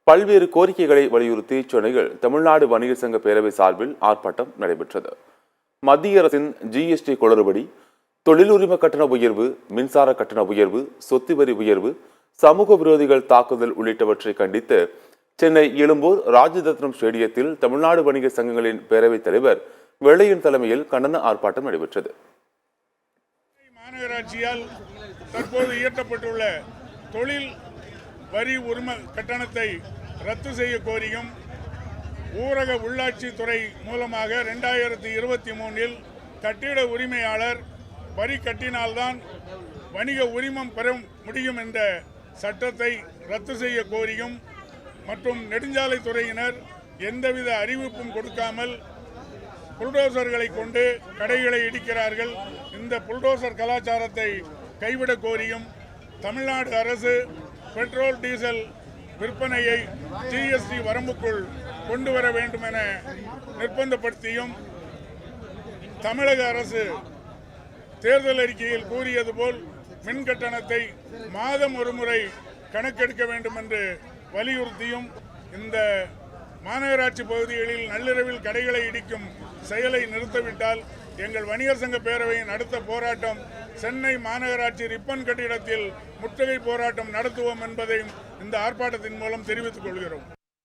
பல்வேறு கோரிக்கைகளை வலியுறுத்தி சென்னையில் தமிழ்நாடு வணிகர் சங்க பேரவை சார்பில் ஆர்ப்பாட்டம் நடைபெற்றது. மத்திய அரசின் ஜிஎஸ்டி குளறுபடி, தொழில் உரிம கட்டண உயர்வு, மின்சார கட்டண உயர்வு, சொத்து வரி உயர்வு, சமூக விரோதிகள் தாக்குதல் உள்ளிட்டவற்றை கண்டித்து சென்னை எழும்பூர் ராஜரத்னம் ஸ்டேடியத்தில் தமிழ்நாடு வணிகர் சங்கங்களின் பேரவைத் தலைவர் வெள்ளையன் தலைமையில் கண்டன ஆர்ப்பாட்டம் நடைபெற்றது. மாநகராட்சியால் தற்போது இயற்றப்பட்டுள்ள தொழில் வரி உரிம கட்டணத்தை ரத்து செய்ய கோரியும், ஊரக உள்ளாட்சி துறை மூலமாக 2023 கட்டிட உரிமையாளர் வரி கட்டினால்தான் வணிக உரிமம் பெற முடியும் என்ற சட்டத்தை ரத்து செய்ய கோரியும் மற்றும் நெடுஞ்சாலைத்துறையினர் எந்தவித அறிவிப்பும் கொடுக்காமல் புல்டோசர்களை கொண்டு கடைகளை இடிக்கிறார்கள். இந்த புல்டோசர் கலாச்சாரத்தை கைவிட கோரியும், தமிழ்நாடு அரசு பெட்ரோல் டீசல் விற்பனையை ஜிஎஸ்டி வரம்புக்குள் கொண்டு வர வேண்டும் என நிர்பந்தப்படுத்தியும், தமிழக அரசு தேர்தல் அறிக்கையில் கூறியது போல் மின் கட்டணத்தை மாதம் ஒரு முறை கணக்கெடுக்க வேண்டும் என்று வலியுறுத்தியும், இந்த மாநகராட்சி பகுதிகளில் நள்ளிரவில் கடைகளை இடிக்கும் செயலை நிறுத்தவிட்டால் எங்கள் வணிகர் சங்க பேரவையின் அடுத்த போராட்டம் சென்னை மாநகராட்சி ரிப்பன் கட்டிடத்தில் முற்றுகை போராட்டம் நடத்துவோம் என்பதையும் இந்த ஆர்ப்பாட்டத்தின் மூலம் தெரிவித்துக் கொள்கிறோம்.